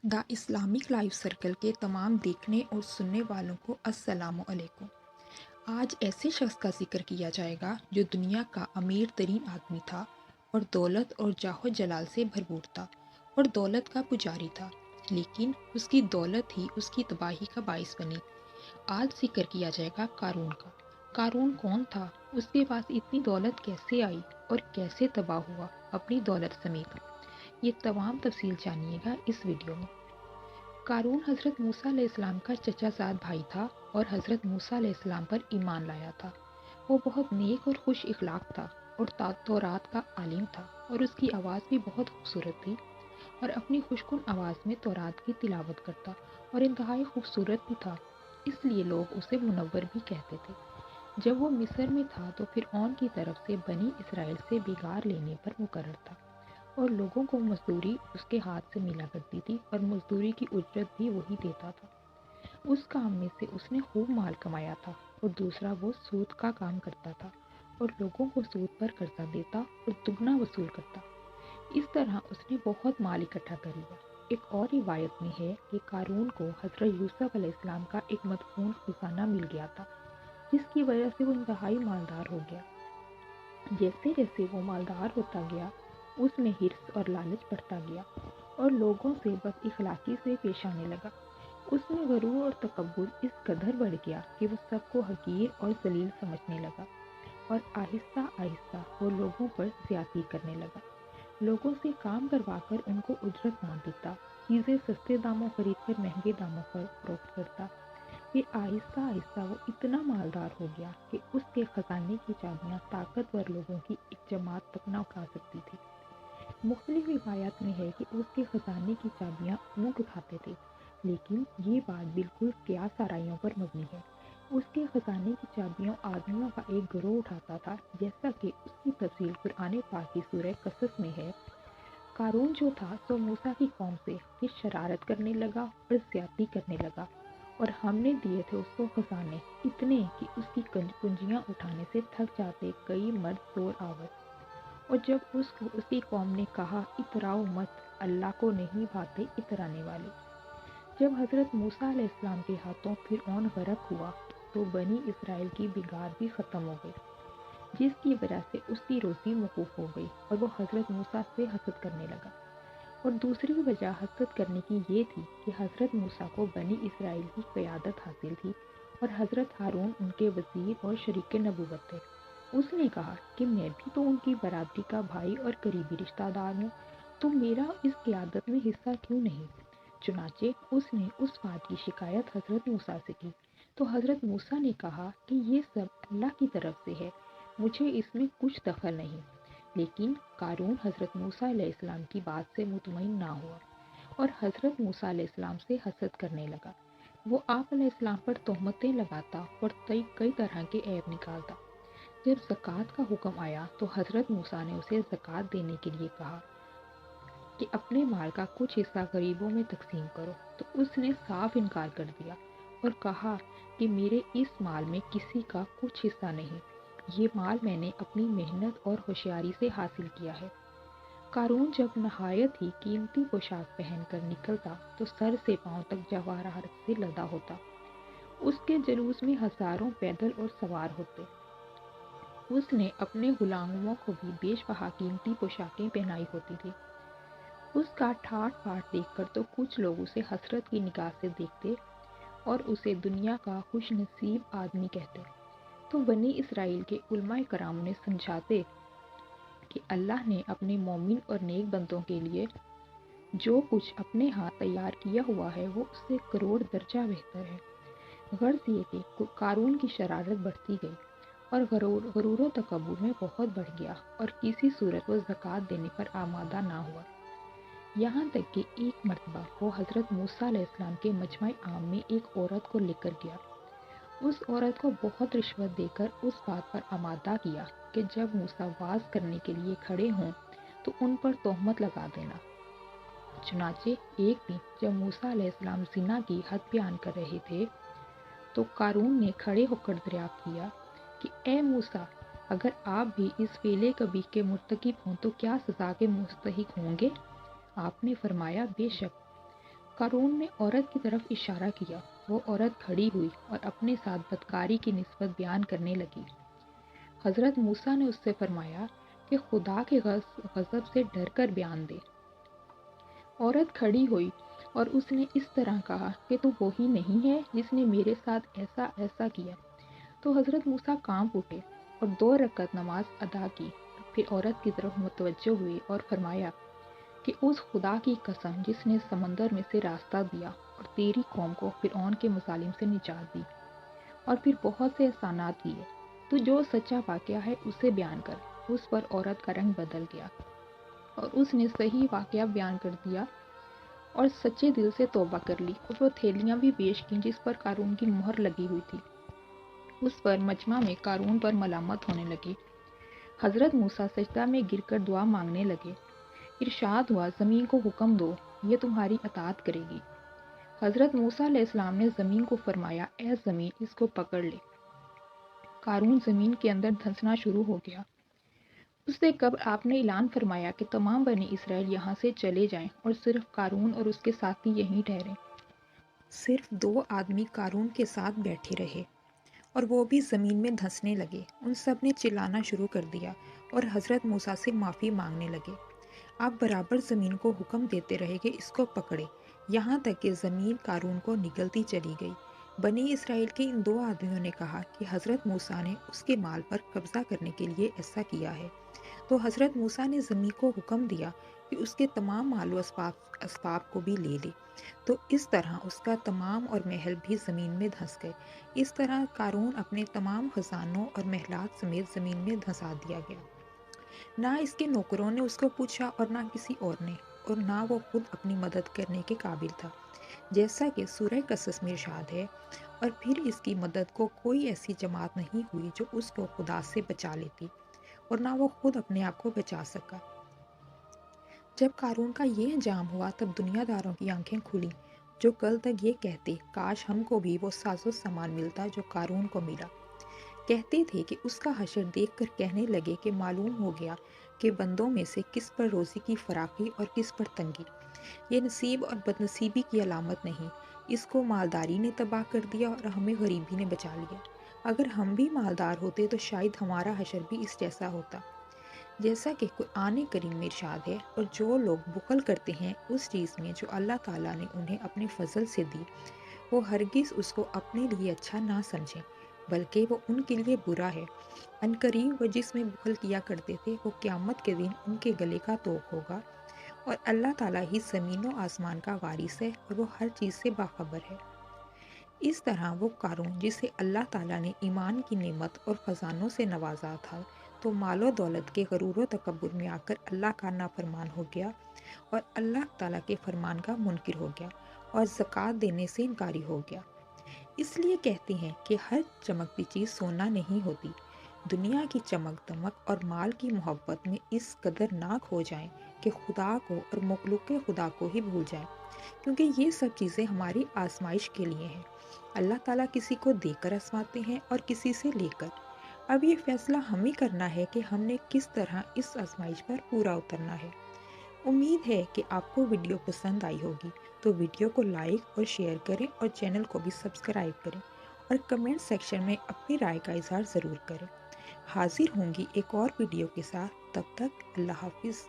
The Islamic life circle के तमाम देखने और सुनने वालों को अस्सलामु अलैकुम। आज ऐसे शख्स का जिक्र किया जाएगा जो दुनिया का अमीर तरीन आदमी था और दौलत और जाहो जलाल से भरपूर था और दौलत का पुजारी था, लेकिन उसकी दौलत ही उसकी तबाही का बाइस बनी। आज जिक्र किया जाएगा कारून का। कारून कौन था, उसके पास इतनी दौलत कैसे आई और कैसे तबाह हुआ अपनी दौलत समेत। ये तमाम तफसील जानिएगा इस वीडियो में। कारून हज़रत मूसा अलैहिस्सलाम का चचाज़ाद भाई था और हज़रत मूसा अलैहिस्सलाम पर ईमान लाया था। वो बहुत नेक और खुश इखलाक था और तौरात का आलिम था और उसकी आवाज़ भी बहुत खूबसूरत थी और अपनी खुशकुन आवाज़ में तौरात की तिलावत करता और इंतहाई खूबसूरत भी था, इसलिए लोग उसे मुनव्वर भी कहते थे। जब वो मिस्र में था तो फिरऔन की तरफ से बनी इसराइल से बिगार लेने पर मुकर्रर था और लोगों को मजदूरी उसके हाथ से मिला करती थी और मजदूरी की उजरत भी वही देता था। उस काम में से उसने खूब माल कमाया था और दूसरा वो सूद का काम करता था और लोगों को सूद पर कर्जा देता और दुगना वसूल करता। इस तरह उसने बहुत माल इकट्ठा कर लिया। एक और रिवायत में है कि कारून को हजरत यूसुफ अलैहिस्सलाम का एक मदफून खजाना मिल गया था, जिसकी वजह से वो इंतहाई मालदार हो गया। जैसे जैसे वो मालदार होता गया, उसमें हिर्स और लालच बढ़ता गया और लोगों से बद इखलाकी से पेश आने लगा। उसमें गरूर और तकब्बुर इस कदर बढ़ गया कि वो सबको हकीर और जलील समझने लगा और आहिस्ता आहिस्ता वो लोगों पर ज्यादती करने लगा। लोगों से काम करवा कर उनको उजरत ना देता, चीज़ें सस्ते दामों खरीद कर महंगे दामों पर फरोख्त करता। फिर आहिस्ता आहिस्ता वो इतना मालदार हो गया कि उसके खजाने की चाबियां ताकतवर लोगों की एक जमात तक ना उठा सकती थी। मुख्तलिफ रिवायात में है कि उसके खजाने की चाबियां ऊँट उठाते थे, लेकिन ये बात बिल्कुल कियास आराइयों पर मबनी है। उसके खजाने की चाबियां आदमियों का एक गिरोह उठाता था, जैसा कि उसकी तफसील कुरान पाक की सूरह कसस में है। कारून जो था सो मूसा की कौम से फिर शरारत करने लगा और ज्यादती करने लगा और हमने दिए थे उसको खजाने इतने कि उसकी कुंजियां उठाने से थक जाते कई मर्द जोर आवर। और जब उसको उसकी कौम ने कहा इतराओ मत, अल्लाह को नहीं भाते इतराने वाले। जब हज़रत मूसा अलैहिस्सलाम के हाथों फिरऔन गरक हुआ तो बनी इसराइल की बिगाड़ भी ख़त्म हो गई, जिसकी वजह से उसकी रोज़ी मौकूफ़ हो गई और वो हज़रत मूसा से हसद करने लगा। और दूसरी वजह हसद करने की ये थी कि हज़रत मूसा को बनी इसराइल की क़यादत हासिल थी और हज़रत हारून उनके वज़ीर और शरीक नबूवत थे। उसने कहा कि मैं भी तो उनकी बरादरी का भाई और करीबी रिश्तेदार हूँ, तो मेरा इस क़यादत में हिस्सा क्यों नहीं। चुनाचे उसने उस बात की शिकायत हज़रत मूसा से की, तो हज़रत मूसा ने कहा कि ये सब अल्लाह की तरफ से है, मुझे इसमें कुछ दखल नहीं। लेकिन कारून हज़रत मूसा अलैहिस्सलाम की बात से मुतमईन ना हुआ और हज़रत मूसा अलैहिस्सलाम से हसद करने लगा। वो आप अलैहिस्सलाम पर तोहमतें लगाता और कई तरह के ऐब निकालता। जब ज़कात का हुक्म आया तो हज़रत मूसा ने उसे ज़कात देने के लिए कहा कि अपने माल का कुछ हिस्सा गरीबों में तकसीम करो, तो उसने साफ इनकार कर दिया और कहा कि मेरे इस माल में किसी का कुछ हिस्सा नहीं, ये माल मैंने अपनी मेहनत और होशियारी से हासिल किया है। कारून जब नहायत ही कीमती पोशाक पहनकर निकलता तो सर से पांव तक जवाहरात से लदा होता। उसके जुलूस में हजारों पैदल और सवार होते। उसने अपने गुलामों को भी बेशबहा कीमती पोशाकें पहनाई होती थी। उसका ठाट बाट देखकर तो कुछ लोग उसे हसरत की निगाह से देखते और उसे दुनिया का खुशनसीब आदमी कहते। तो बनी इसराइल के उलमाए कराम ने समझाते कि अल्लाह ने अपने मोमिन और नेक बंदों के लिए जो कुछ अपने हाथ तैयार किया हुआ है वो उससे करोड़ दर्जा बेहतर है। गर्ज ये कि कारून की शरारत बढ़ती गई और गरूर तकब्बुर में बहुत बढ़ गया और किसी सूरत वो ज़कात देने पर आमादा ना हुआ। यहाँ तक कि एक मर्तबा वो हज़रत मूसा अलैहिस्सलाम के मजमा आम में एक औरत को लेकर गया। उस औरत को बहुत रिश्वत देकर उस बात पर आमादा किया कि जब मूसा वाज करने के लिए खड़े हों तो उन पर तोहमत लगा देना। चुनाचे एक दिन जब मूसा अलैहिस्सलाम जिना की हद बयान कर रहे थे तो कारून ने खड़े होकर दरियाफ्त किया कि ए मूसा, अगर आप भी इस फेले कबीह के मुर्तकिब हों तो क्या सज़ा के मुस्तहिक होंगे। आपने फरमाया बेशक। قارون نے عورت کی طرف اشارہ کیا۔ وہ عورت کھڑی ہوئی اور اپنے ساتھ بدکاری کی نسبت بیان کرنے لگی۔ حضرت موسیٰ نے اس سے فرمایا کہ خدا کے غضب سے ڈر کر بیان دے۔ عورت کھڑی ہوئی اور اس نے اس طرح کہا کہ تو وہی نہیں ہے جس نے میرے ساتھ ایسا ایسا کیا۔ تو حضرت موسیٰ کانپ اٹھے اور 2 رکعت نماز ادا کی۔ پھر عورت کی طرف متوجہ ہوئے اور فرمایا کہ اس خدا کی قسم جس نے سمندر میں سے راستہ دیا اور تیری قوم کو فرعون کے مظالم سے نجات دی، اور پھر بہت سے احسانات کیے، تو جو سچا واقعہ ہے اسے بیان کر۔ اس پر عورت کا رنگ بدل گیا اور اس نے صحیح واقعہ بیان کر دیا اور سچے دل سے توبہ کر لی، اور وہ تھیلیاں بھی پیش کیں جس پر قارون کی مہر لگی ہوئی تھی۔ اس پر مجمع میں قارون پر ملامت ہونے لگی۔ حضرت موسیٰ سجدہ میں گر کر دعا مانگنے لگے۔ ارشاد ہوا، زمین کو حکم دو، یہ تمہاری اطاعت کرے گی۔ حضرت موسیٰ علیہ السلام نے زمین کو فرمایا، اے زمین اس کو پکڑ لے۔ قارون زمین کے اندر دھنسنا شروع ہو گیا۔ اس سے قبل آپ نے اعلان فرمایا کہ تمام بنی اسرائیل یہاں سے چلے جائیں اور صرف قارون اور اس کے ساتھی یہیں ٹھہریں۔ صرف 2 آدمی قارون کے ساتھ بیٹھے رہے اور وہ بھی زمین میں دھنسنے لگے۔ ان سب نے چلانا شروع کر دیا اور حضرت موسیٰ سے معافی مانگنے لگے۔ آپ برابر زمین کو حکم دیتے رہے کہ اس کو پکڑے، یہاں تک کہ زمین قارون کو نگلتی چلی گئی۔ بنی اسرائیل کے ان 2 آدمیوں نے کہا کہ حضرت موسیٰ نے اس کے مال پر قبضہ کرنے کے لیے ایسا کیا ہے۔ تو حضرت موسیٰ نے زمین کو حکم دیا کہ اس کے تمام مال و اسباب کو بھی لے لے۔ تو اس طرح اس کا تمام اور محل بھی زمین میں دھنس گئے۔ اس طرح قارون اپنے تمام خزانوں اور محلات سمیت زمین میں دھنسا دیا گیا۔ نہ اس کے نوکروں نے اس کو پوچھا اور نہ کسی اور نے، اور نہ وہ خود اپنی مدد کرنے کے قابل تھا، جیسا کہ سورہ قصص میں ارشاد ہے، اور پھر اس کی مدد کو کوئی ایسی جماعت نہیں ہوئی جو اس کو خدا سے بچا لیتی، اور نہ وہ خود اپنے آپ کو بچا سکا۔ جب قارون کا یہ انجام ہوا تب دنیا داروں کی آنکھیں کھلیں، جو کل تک یہ کہتے کاش ہم کو بھی وہ ساز و سامان ملتا جو قارون کو ملا۔ کہتے تھے کہ اس کا حشر دیکھ کر کہنے لگے کہ معلوم ہو گیا کہ بندوں میں سے کس پر روزی کی فراخی اور کس پر تنگی۔ یہ نصیب اور بدنصیبی کی علامت نہیں، اس کو مالداری نے تباہ کر دیا اور ہمیں غریبی نے بچا لیا۔ اگر ہم بھی مالدار ہوتے تو شاید ہمارا حشر بھی اس جیسا ہوتا۔ جیسا کہ قرآن کریم میں ارشاد ہے، اور جو لوگ بخل کرتے ہیں اس چیز میں جو اللہ تعالیٰ نے انہیں اپنے فضل سے دی، وہ ہرگز اس کو اپنے لیے اچھا نہ سمجھیں بلکہ وہ ان کے لیے برا ہے۔ عنقریب وہ جس میں بخل کیا کرتے تھے وہ قیامت کے دن ان کے گلے کا طوق ہوگا، اور اللہ تعالیٰ ہی زمین و آسمان کا وارث ہے اور وہ ہر چیز سے باخبر ہے۔ اس طرح وہ قارون جسے اللہ تعالیٰ نے ایمان کی نعمت اور خزانوں سے نوازا تھا، تو مال و دولت کے غرور و تکبر میں آ کر اللہ کا نافرمان ہو گیا اور اللہ تعالیٰ کے فرمان کا منکر ہو گیا اور زکوٰۃ دینے سے انکاری ہو گیا۔ اس لیے کہتے ہیں کہ ہر چمکتی چیز سونا نہیں ہوتی۔ دنیا کی چمک دمک اور مال کی محبت میں اس قدر ناک ہو جائیں کہ خدا کو اور مخلوق خدا کو ہی بھول جائیں، کیونکہ یہ سب چیزیں ہماری آزمائش کے لیے ہیں۔ اللہ تعالیٰ کسی کو دے کر آزماتے ہیں اور کسی سے لے کر۔ اب یہ فیصلہ ہمیں کرنا ہے کہ ہم نے کس طرح اس آزمائش پر پورا اترنا ہے۔ امید ہے کہ آپ کو ویڈیو پسند آئی ہوگی، تو ویڈیو کو لائک اور شیئر کریں اور چینل کو بھی سبسکرائب کریں، اور کمنٹ سیکشن میں اپنی رائے کا اظہار ضرور کریں۔ حاضر ہوں گی ایک اور ویڈیو کے ساتھ، تب تک اللہ حافظ۔